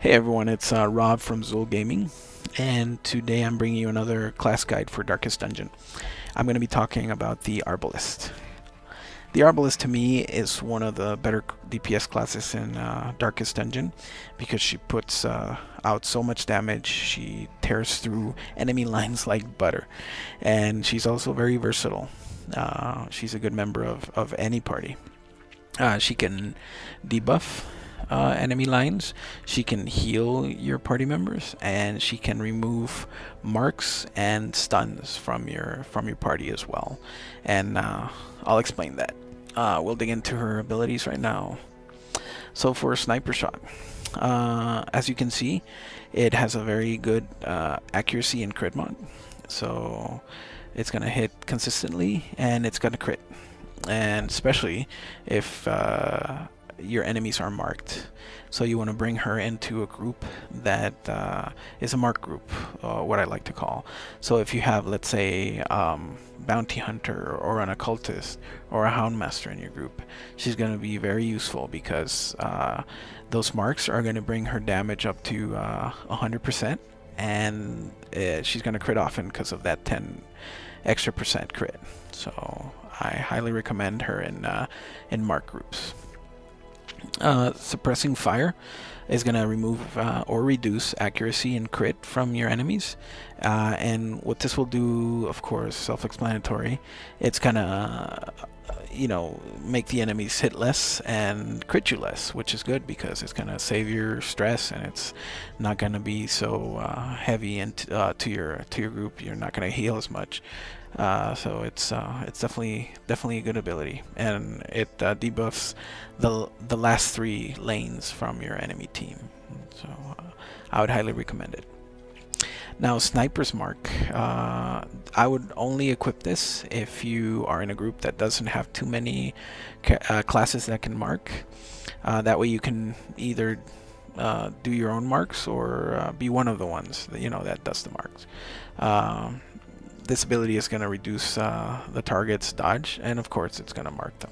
Hey everyone, it's Rob from Zul Gaming, and today I'm bringing you another class guide for Darkest Dungeon. I'm going to be talking about the Arbalest. The Arbalest to me is one of the better DPS classes in Darkest Dungeon because she puts out so much damage, she tears through enemy lines like butter, and she's also very versatile. She's a good member of any party. She can debuff enemy lines. She can heal your party members, and she can remove marks and stuns from your party as well. And I'll explain that. We'll dig into her abilities right now. So for a sniper shot, as you can see, it has a very good accuracy and crit mod. So it's gonna hit consistently, and it's gonna crit. And especially if your enemies are marked. So you want to bring her into a group that is a mark group, what I like to call. So if you have, let's say, bounty hunter or an occultist or a houndmaster in your group, she's going to be very useful because those marks are going to bring her damage up to 100%, and she's going to crit often because of that 10 extra percent crit. So I highly recommend her in mark groups. Suppressing fire is going to remove or reduce accuracy and crit from your enemies, and what this will do, of course, self-explanatory. It's gonna make the enemies hit less and crit you less, which is good because it's gonna save your stress, and it's not gonna be so heavy into to your group. You're not gonna heal as much. So it's definitely a good ability, and it debuffs the last 3 lanes from your enemy team. So I would highly recommend it. Now, Sniper's Mark, I would only equip this if you are in a group that doesn't have too many classes that can mark. That way you can either do your own marks or be one of the ones that does the marks. This ability is going to reduce the target's dodge, and of course it's going to mark them.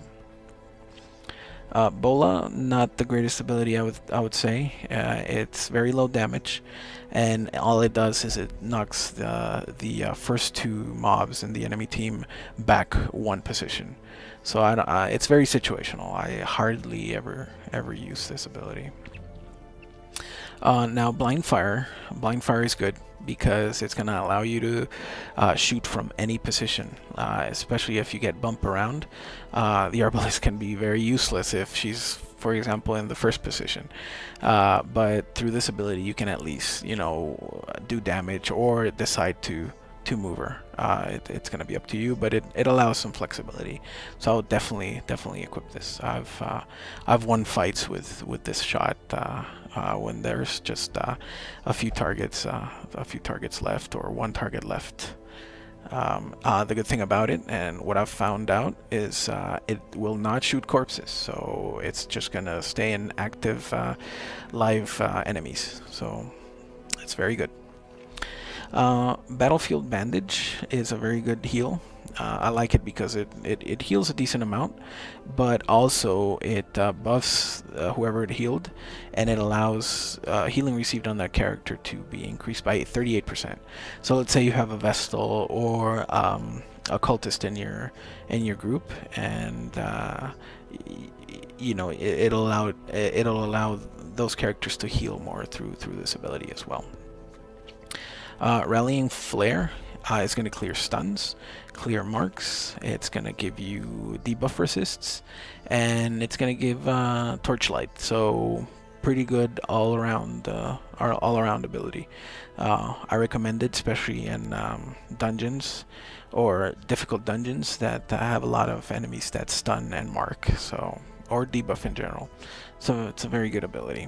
Bola, not the greatest ability, I would say. It's very low damage, and all it does is it knocks the first 2 mobs in the enemy team back 1 position. So it's very situational. I hardly ever use this ability. Now, blind fire is good because it's going to allow you to shoot from any position, especially if you get bumped around. The Arbalest can be very useless if she's, for example, in the first position. But through this ability, you can at least, do damage or decide to move her. It's going to be up to you, but it allows some flexibility. So I'll definitely equip this. I've won fights with this shot when there's just a few targets left, or 1 target left. The good thing about it, and what I've found out, is it will not shoot corpses, so it's just gonna stay in active live enemies. So it's very good. Battlefield Bandage is a very good heal. I like it because it heals a decent amount, but also it buffs whoever it healed, and it allows healing received on that character to be increased by 38%. So let's say you have a Vestal or a cultist in your group, and it'll allow those characters to heal more through this ability as well. Rallying Flare is going to clear stuns, clear marks. It's going to give you debuff resists, and it's going to give torchlight. So pretty good all around ability. I recommend it, especially in dungeons or difficult dungeons that have a lot of enemies that stun and mark. So, or debuff in general. So it's a very good ability.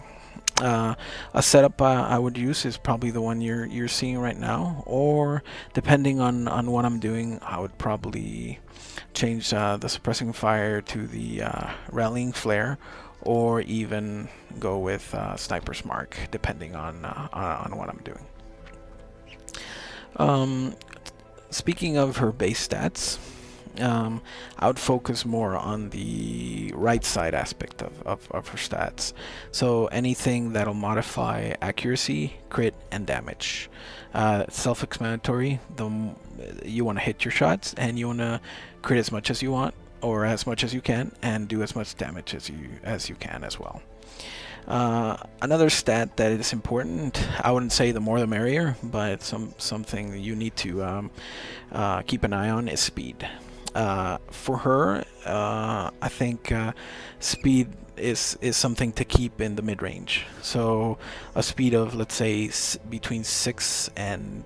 A setup I would use is probably the one you're seeing right now, or depending on what I'm doing, I would probably change the suppressing fire to the rallying flare, or even go with Sniper's Mark, depending on what I'm doing. Speaking of her base stats, um, I would focus more on the right side aspect of her stats. So anything that'll modify accuracy, crit, and damage. Self-explanatory. You want to hit your shots, and you want to crit as much as you want, or as much as you can, and do as much damage as you can as well. Another stat that is important, I wouldn't say the more the merrier, but something you need to keep an eye on is speed. For her, I think speed is something to keep in the mid range. So a speed of, let's say, between 6 and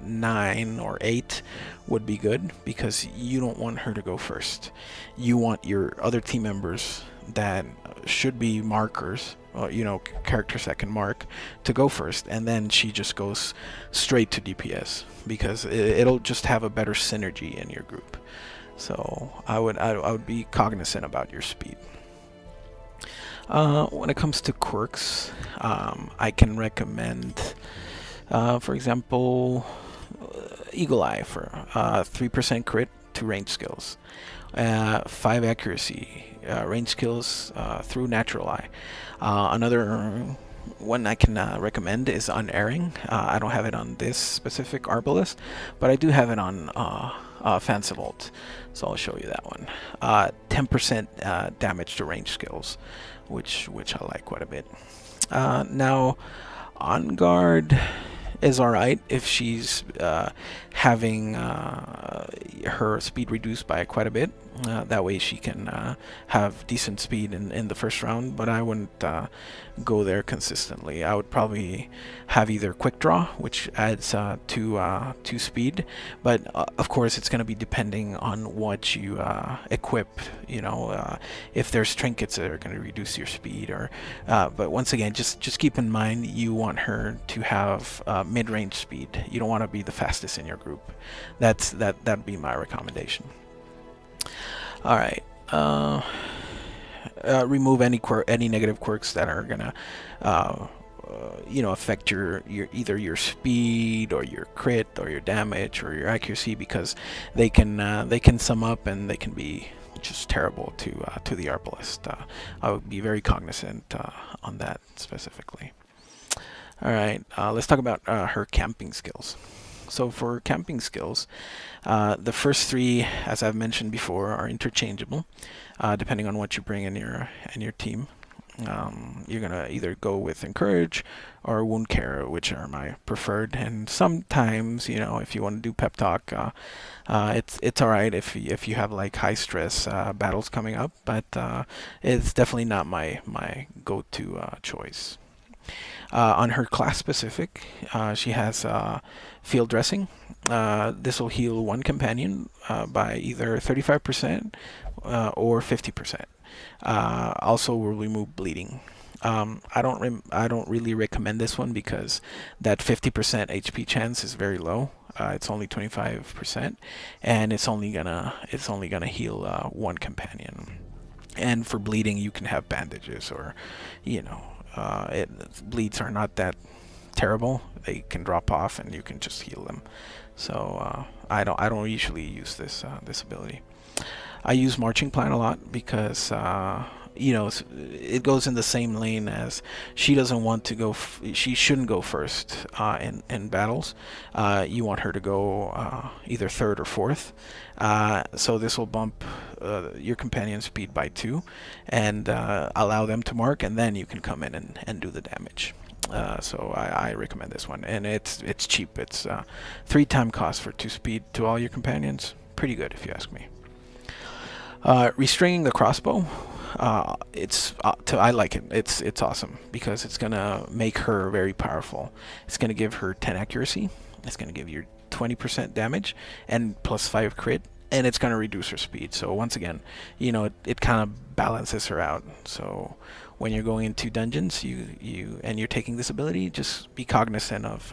9 or 8 would be good, because you don't want her to go first. You want your other team members that should be markers, characters that can mark, to go first, and then she just goes straight to DPS, because it'll just have a better synergy in your group. So I would be cognizant about your speed. When it comes to quirks, I can recommend, for example, Eagle Eye for 3% crit to range skills, 5 accuracy, range skills through Natural Eye. Another one I can recommend is Unerring. I don't have it on this specific Arbalest, but I do have it on Fancivolt, so I'll show you that one. 10% damage to range skills, which I like quite a bit. Now, On Guard is alright if she's having her speed reduced by quite a bit. That way she can have decent speed in the first round, but I wouldn't go there consistently. I would probably have either Quick Draw, which adds to speed, but of course it's going to be depending on what you equip. If there's trinkets that are going to reduce your speed, or but once again, just keep in mind you want her to have mid-range speed. You don't want to be the fastest in your group. That'd be my recommendation. All right. Remove any negative quirks that are gonna, affect your either your speed or your crit or your damage or your accuracy, because they can sum up and they can be just terrible to the Arbalest. I would be very cognizant on that specifically. All right. Let's talk about her camping skills. So for camping skills, the first 3, as I've mentioned before, are interchangeable, depending on what you bring in your team. You're gonna either go with Encourage or Wound Care, which are my preferred. And sometimes, if you want to do Pep Talk, it's all right if you have like high stress battles coming up, but it's definitely not my go-to choice. On her class specific, she has Field Dressing. This will heal one companion by either 35% or 50%. Also will remove bleeding. I don't really recommend this one, because that 50% HP chance is very low. It's only 25%, and it's only gonna heal one companion. And for bleeding, you can have bandages, or bleeds are not that terrible. They can drop off and you can just heal them. So I don't usually use this ability. I use Marching Plan a lot, because it goes in the same lane as she doesn't want to go. She shouldn't go first in battles. You want her to go either third or fourth. So this will bump your companion's speed by 2, and allow them to mark, and then you can come in and do the damage. So I recommend this one, and it's cheap. It's 3 time cost for 2 speed to all your companions. Pretty good, if you ask me. Restringing the crossbow, I like it. It's awesome, because it's gonna make her very powerful. It's gonna give her 10 accuracy. It's gonna give you 20% damage and plus 5 crit, and it's gonna reduce her speed. So once again, it kind of balances her out. So when you're going into dungeons, and you're taking this ability, just be cognizant of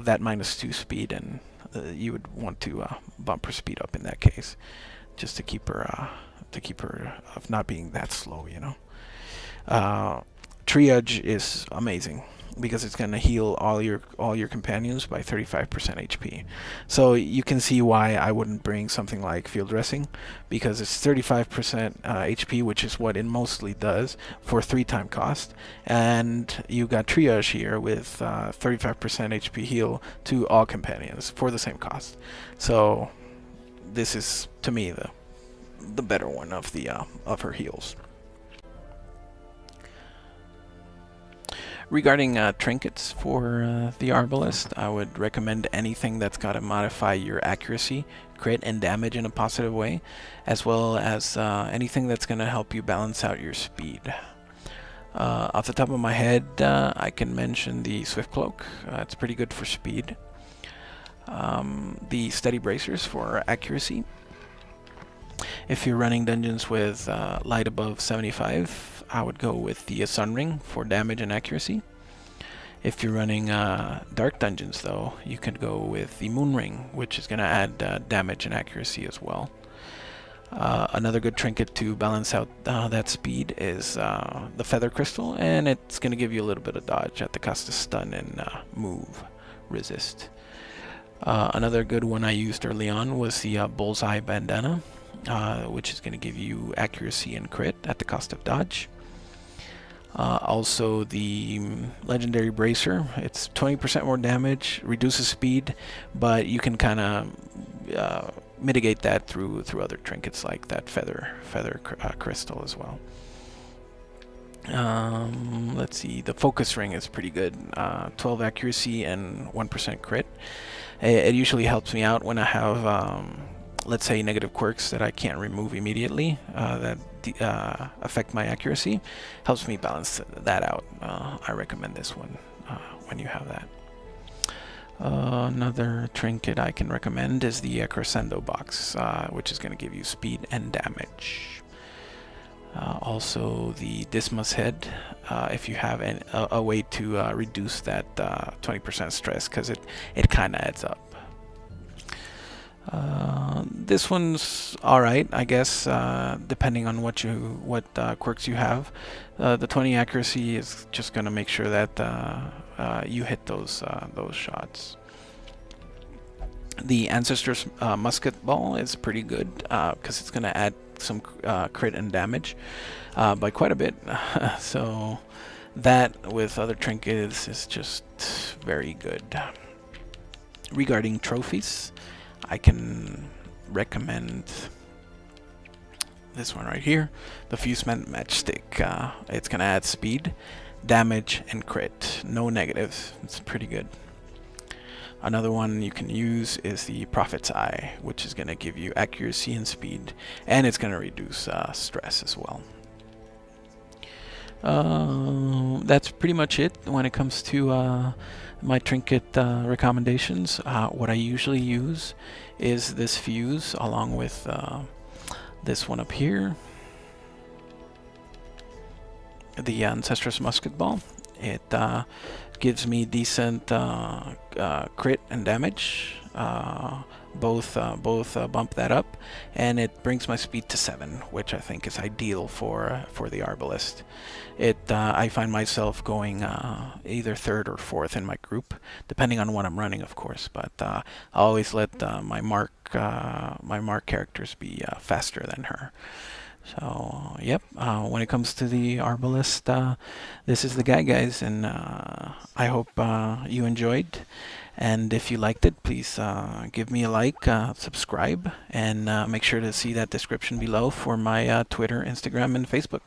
that -2 speed, and you would want to bump her speed up in that case, just to keep her of not being that slow. Triage is amazing. because it's going to heal all your companions by 35% HP. So you can see why I wouldn't bring something like Field Dressing, because it's 35% HP, which is what it mostly does for 3-time cost, and you got Triage here with 35% HP heal to all companions for the same cost. So this is, to me, the better one of the of her heals. Regarding trinkets for the Arbalest, I would recommend anything that's got to modify your accuracy, crit, and damage in a positive way, as well as anything that's going to help you balance out your speed. Off the top of my head, I can mention the Swift Cloak. It's pretty good for speed. The Steady Bracers for accuracy. If you're running dungeons with light above 75, I would go with the Sun Ring for damage and accuracy. If you're running dark dungeons, though, you could go with the Moon Ring, which is going to add damage and accuracy as well. Another good trinket to balance out that speed is the Feather Crystal, and it's going to give you a little bit of dodge at the cost of stun and move resist. Another good one I used early on was the Bullseye Bandana, which is going to give you accuracy and crit at the cost of dodge. Also the Legendary Bracer, it's 20% more damage, reduces speed, but you can kind of mitigate that through other trinkets like that feather crystal as well. Let's see, the Focus Ring is pretty good, 12 accuracy and 1% crit. It usually helps me out when I have let's say negative quirks that I can't remove immediately that affect my accuracy. Helps me balance that out. I recommend this one when you have that. Another trinket I can recommend is the Crescendo box, which is going to give you speed and damage. Also the Dismas Head, if you have a way to reduce that 20% stress, because it kind of adds up. This one's alright, I guess, depending on what quirks you have. The 20 accuracy is just going to make sure that you hit those shots. The Ancestor's Musket Ball is pretty good because it's going to add some crit and damage by quite a bit. So that with other trinkets is just very good. Regarding trophies, I can recommend this one right here, the Fusement Matchstick. It's going to add speed, damage, and crit. No negatives. It's pretty good. Another one you can use is the Prophet's Eye, which is going to give you accuracy and speed, and it's going to reduce stress as well. That's pretty much it when it comes to my trinket recommendations. What I usually use is this fuse along with this one up here, the Ancestress Musket Ball. It gives me decent crit and damage. Both bump that up, and it brings my speed to 7, which I think is ideal for the Arbalest. I find myself going either 3rd or 4th in my group, depending on what I'm running, of course. But I always let my mark characters be faster than her. So, yep, when it comes to the Arbalest, this is the guy, guys, and I hope you enjoyed. And if you liked it, please give me a like, subscribe, and make sure to see that description below for my Twitter, Instagram, and Facebook.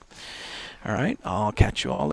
All right, I'll catch you all